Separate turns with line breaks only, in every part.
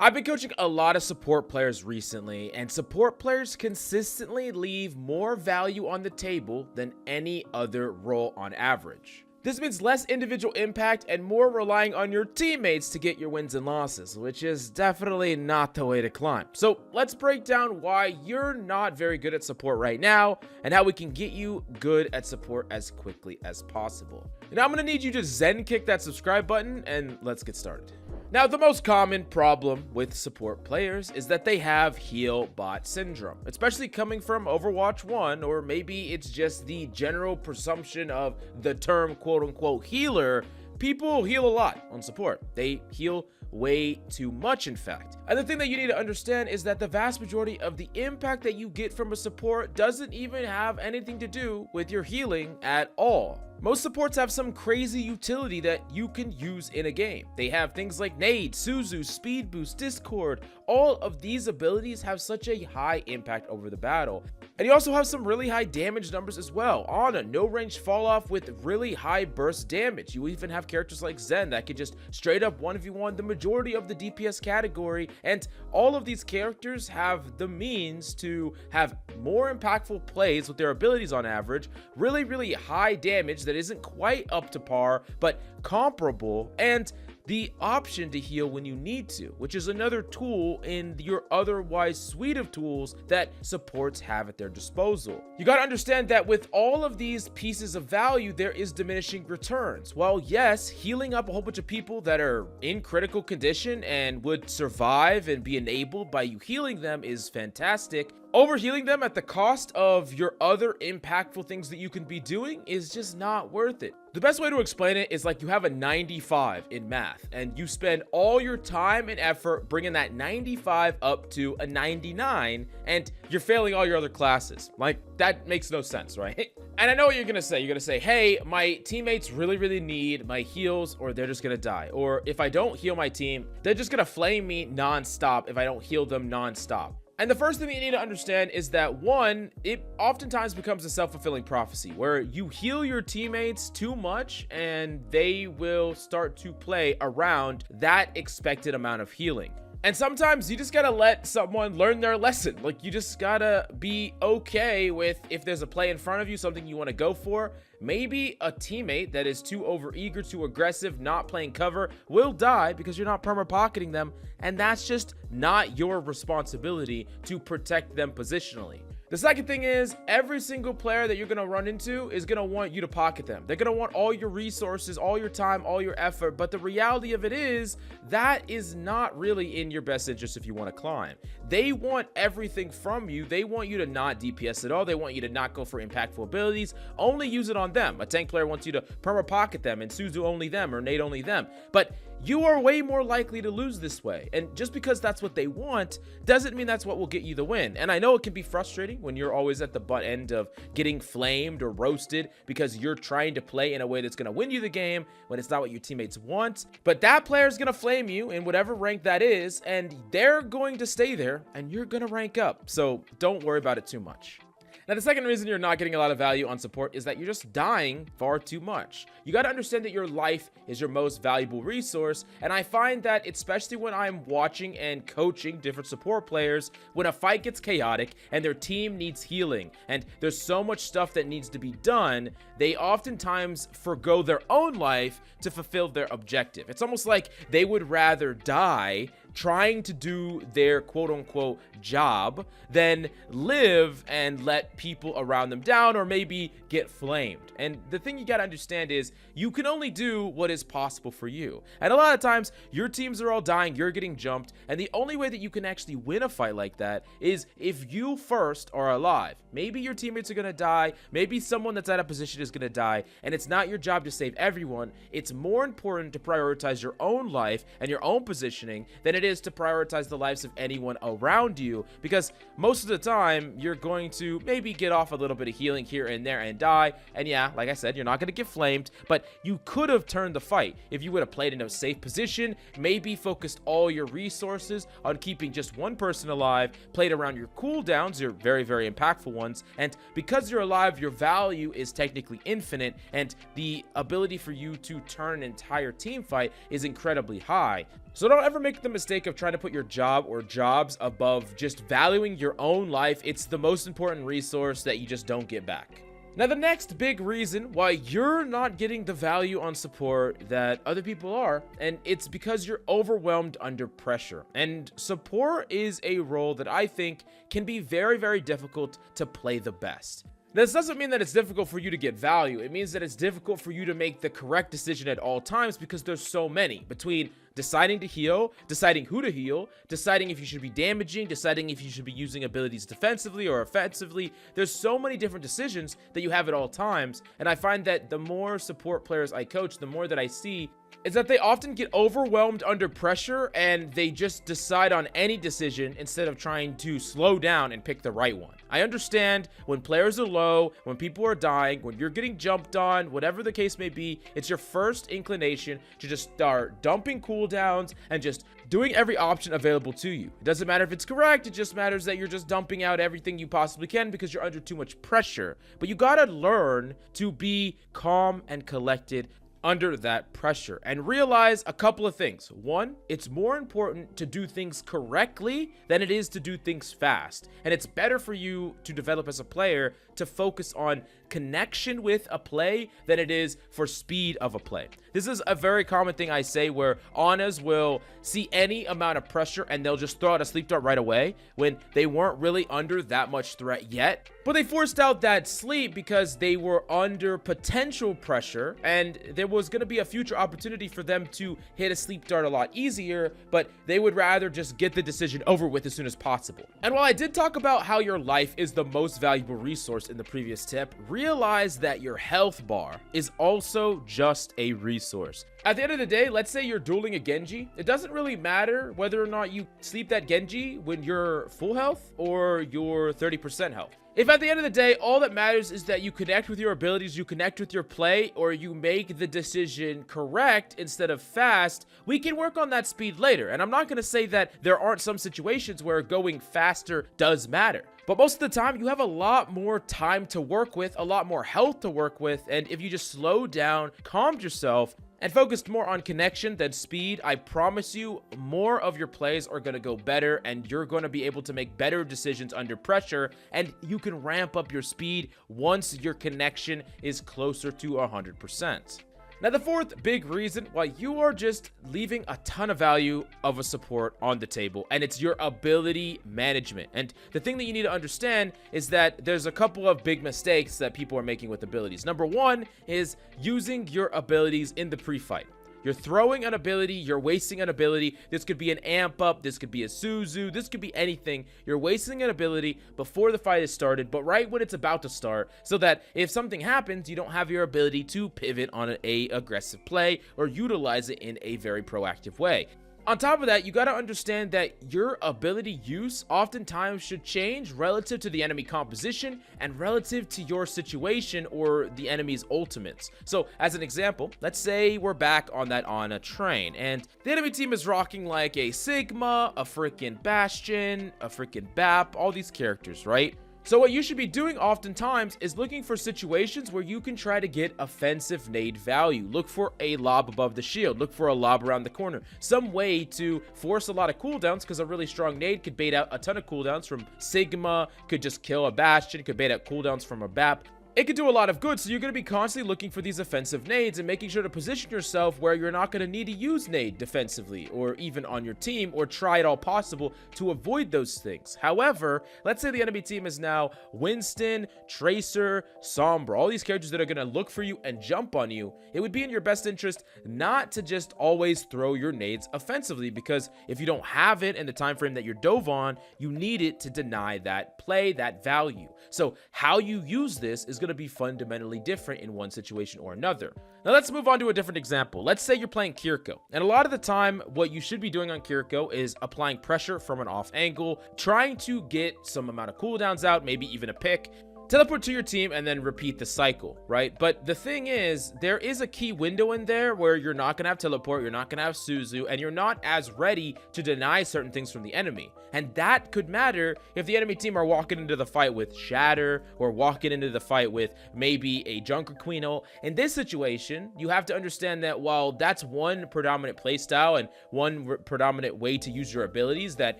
I've been coaching a lot of support players recently, and support players consistently leave more value on the table than any other role on average. This means less individual impact and more relying on your teammates to get your wins and losses, which is definitely not the way to climb. So let's break down why you're not very good at support right now and how we can get you good at support as quickly as possible. And I'm gonna need you to zen kick that subscribe button and let's get started. Now, the most common problem with support players is that they have heal bot syndrome, especially coming from Overwatch 1, or maybe it's just the general presumption of the term quote-unquote healer. People heal a lot on support. They heal way too much, in fact. And the thing that you need to understand is that the vast majority of the impact that you get from a support doesn't even have anything to do with your healing at all. Most supports have some crazy utility that you can use in a game. They have things like Nade, Suzu, Speed Boost, Discord. All of these abilities have such a high impact over the battle. And you also have some really high damage numbers as well. Ana, no range fall off with really high burst damage. You even have characters like Zen that can just straight up 1v1 the majority of the DPS category. And all of these characters have the means to have more impactful plays with their abilities on average, really high damage that isn't quite up to par, but comparable, and the option to heal when you need to, which is another tool in your otherwise suite of tools that supports have at their disposal. You got to understand that with all of these pieces of value, there is diminishing returns. While yes, healing up a whole bunch of people that are in critical condition and would survive and be enabled by you healing them is fantastic, overhealing them at the cost of your other impactful things that you can be doing is just not worth it. The best way to explain it is like you have a 95 in math and you spend all your time and effort bringing that 95 up to a 99 and you're failing all your other classes. Like, that makes no sense, right? And I know what you're gonna say. You're gonna say, hey, my teammates really need my heals or they're just gonna die. Or if I don't heal my team, they're just gonna flame me nonstop if I don't heal them nonstop. And the first thing that you need to understand is that one, it oftentimes becomes a self-fulfilling prophecy where you heal your teammates too much and they will start to play around that expected amount of healing. And sometimes you just gotta let someone learn their lesson. Like, you just gotta be okay with, if there's a play in front of you, something you want to go for, maybe a teammate that is too overeager, too aggressive, not playing cover will die because you're not perma-pocketing them, and that's just not your responsibility to protect them positionally. The second thing is, every single player that you're going to run into is going to want you to pocket them. They're going to want all your resources, all your time, all your effort. But the reality of it is, that is not really in your best interest if you want to climb. They want everything from you. They want you to not DPS at all. They want you to not go for impactful abilities. Only use it on them. A tank player wants you to perma pocket them and Suzu only them or Nade only them. But you are way more likely to lose this way. And just because that's what they want doesn't mean that's what will get you the win. And I know it can be frustrating when you're always at the butt end of getting flamed or roasted because you're trying to play in a way that's going to win you the game when it's not what your teammates want. But that player is going to flame you in whatever rank that is, and they're going to stay there and you're going to rank up. So don't worry about it too much. Now, the second reason you're not getting a lot of value on support is that you're just dying far too much. You got to understand that your life is your most valuable resource, and I find that especially when I'm watching and coaching different support players, when a fight gets chaotic and their team needs healing and there's so much stuff that needs to be done, they oftentimes forgo their own life to fulfill their objective. It's almost like they would rather die trying to do their quote-unquote job than live and let people around them down or maybe get flamed. And the thing you gotta understand is you can only do what is possible for you. And a lot of times your teams are all dying, you're getting jumped, and the only way that you can actually win a fight like that is if you first are alive. Maybe your teammates are gonna die, maybe someone that's at a position is gonna die, and it's not your job to save everyone. It's more important to prioritize your own life and your own positioning than it is to prioritize the lives of anyone around you, because most of the time you're going to maybe get off a little bit of healing here and there and die. And yeah, like I said, you're not going to get flamed, but you could have turned the fight if you would have played in a safe position, maybe focused all your resources on keeping just one person alive, played around your cooldowns, your very impactful ones, and because you're alive, your value is technically infinite, and the ability for you to turn an entire team fight is incredibly high. So don't ever make the mistake of trying to put your job or jobs above just valuing your own life. It's the most important resource that you just don't get back. Now, the next big reason why you're not getting the value on support that other people are, and it's because you're overwhelmed under pressure. And support is a role that I think can be very, very difficult to play the best. This doesn't mean that it's difficult for you to get value. It means that it's difficult for you to make the correct decision at all times because there's so many between deciding to heal, deciding who to heal, deciding if you should be damaging, deciding if you should be using abilities defensively or offensively. There's so many different decisions that you have at all times. And I find that the more support players I coach, the more that I see is that they often get overwhelmed under pressure and they just decide on any decision instead of trying to slow down and pick the right one. I understand when players are low, when people are dying, when you're getting jumped on, whatever the case may be, it's your first inclination to just start dumping cooldowns and just doing every option available to you. It doesn't matter if it's correct, it just matters that you're just dumping out everything you possibly can because you're under too much pressure. But you gotta learn to be calm and collected under that pressure and realize a couple of things. One, it's more important to do things correctly than it is to do things fast. And it's better for you to develop as a player to focus on connection with a play than it is for speed of a play. This is a very common thing I say where Anas will see any amount of pressure and they'll just throw out a sleep dart right away when they weren't really under that much threat yet. But they forced out that sleep because they were under potential pressure and there was going to be a future opportunity for them to hit a sleep dart a lot easier, but they would rather just get the decision over with as soon as possible. And while I did talk about how your life is the most valuable resource in the previous tip, realize that your health bar is also just a resource. At the end of the day, let's say you're dueling a Genji. It doesn't really matter whether or not you sleep that Genji when you're full health or you're 30% health. If at the end of the day, all that matters is that you connect with your abilities, you connect with your play, or you make the decision correct instead of fast, we can work on that speed later. And I'm not going to say that there aren't some situations where going faster does matter. But most of the time, you have a lot more time to work with, a lot more health to work with, and if you just slow down, calmed yourself, and focused more on connection than speed, I promise you more of your plays are going to go better and you're going to be able to make better decisions under pressure, and you can ramp up your speed once your connection is closer to 100%. Now, the fourth big reason why you are just leaving a ton of value of a support on the table, and it's your ability management. And the thing that you need to understand is that there's a couple of big mistakes that people are making with abilities. Number one is using your abilities in the pre-fight. You're throwing an ability, you're wasting an ability. This could be an amp up, this could be a Suzu, this could be anything. You're wasting an ability before the fight is started, but right when it's about to start, so that if something happens, you don't have your ability to pivot on a aggressive play or utilize it in a very proactive way. On top of that, you got to understand that your ability use oftentimes should change relative to the enemy composition and relative to your situation or the enemy's ultimates. So as an example, let's say we're back on that Ana train and the enemy team is rocking like a Sigma, a freaking Bastion, a freaking BAP, all these characters, right? So what you should be doing oftentimes is looking for situations where you can try to get offensive nade value. Look for a lob above the shield. Look for a lob around the corner. Some way to force a lot of cooldowns, because a really strong nade could bait out a ton of cooldowns from Sigma, could just kill a Bastion, could bait out cooldowns from a BAP. It could do a lot of good, so you're going to be constantly looking for these offensive nades and making sure to position yourself where you're not going to need to use nade defensively or even on your team, or try it all possible to avoid those things. However, let's say the enemy team is now Winston, Tracer, Sombra, all these characters that are going to look for you and jump on you. It would be in your best interest not to just always throw your nades offensively, because if you don't have it in the time frame that you're dove on, you need it to deny that play, that value. So how you use this is going to be fundamentally different in one situation or another. Now let's move on to a different example. Let's say you're playing Kiriko, and a lot of the time what you should be doing on Kiriko is applying pressure from an off angle, trying to get some amount of cooldowns out, maybe even a pick. teleport to your team and then repeat the cycle, right? But the thing is, there is a key window in there where you're not gonna have teleport, you're not gonna have Suzu, and you're not as ready to deny certain things from the enemy. And that could matter if the enemy team are walking into the fight with Shatter or walking into the fight with maybe a Junker Queen ult. In this situation, you have to understand that while that's one predominant playstyle and one predominant way to use your abilities that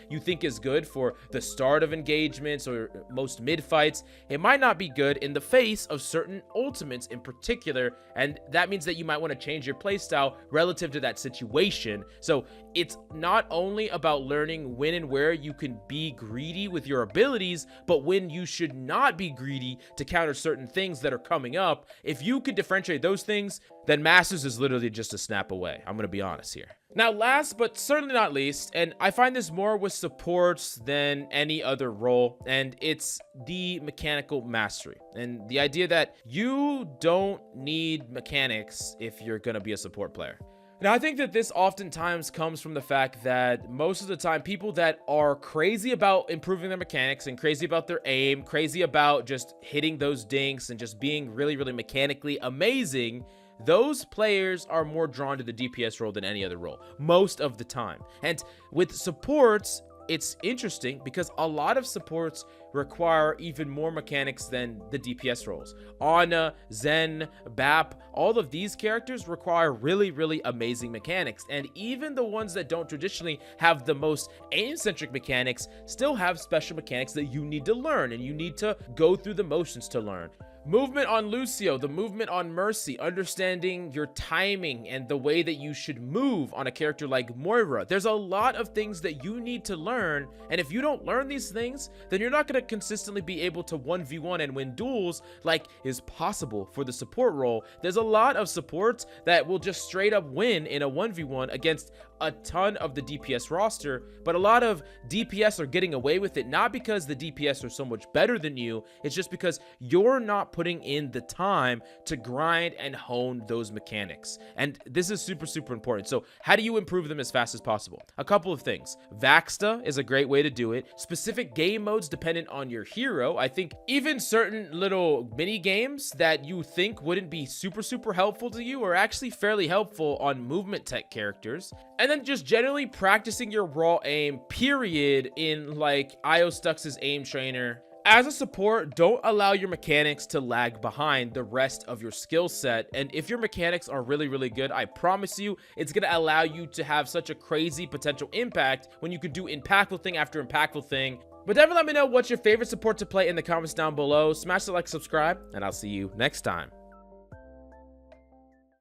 you think is good for the start of engagements or most mid fights, it might not be good in the face of certain ultimates in particular, and that means that you might want to change your playstyle relative to that situation. So it's not only about learning when and where you can be greedy with your abilities, but when you should not be greedy to counter certain things that are coming up. If you could differentiate those things, then Masters is literally just a snap away. I'm gonna be honest here. Now, last but certainly not least, and I find this more with supports than any other role, and it's the mechanical mastery. And the idea that you don't need mechanics if you're gonna be a support player. Now, I think that this oftentimes comes from the fact that most of the time, people that are crazy about improving their mechanics and crazy about their aim, crazy about just hitting those dinks and just being really, really mechanically amazing, those players are more drawn to the DPS role than any other role most of the time. And with supports, it's interesting because a lot of supports require even more mechanics than the DPS roles. Ana, Zen, Bap, all of these characters require really, really amazing mechanics. And even the ones that don't traditionally have the most aim-centric mechanics still have special mechanics that you need to learn and you need to go through the motions to learn. Movement on Lucio, the movement on Mercy, understanding your timing and the way that you should move on a character like Moira. There's a lot of things that you need to learn, and if you don't learn these things, then you're not going to consistently be able to 1v1 and win duels like is possible for the support role. There's a lot of supports that will just straight up win in a 1v1 against a ton of the DPS roster, but a lot of DPS are getting away with it, not because the DPS are so much better than you, it's just because you're not putting in the time to grind and hone those mechanics. And this is super, super important. So how do you improve them as fast as possible? A couple of things. Vaxta is a great way to do it. Specific game modes dependent on your hero. I think even certain little mini games that you think wouldn't be super, super helpful to you are actually fairly helpful on movement tech characters. And then just generally practicing your raw aim, period, in like IO Stux's aim trainer. As a support, don't allow your mechanics to lag behind the rest of your skill set. And if your mechanics are really, really good, I promise you, it's going to allow you to have such a crazy potential impact when you can do impactful thing after impactful thing. But definitely let me know what's your favorite support to play in the comments down below. Smash the like, subscribe, and I'll see you next time.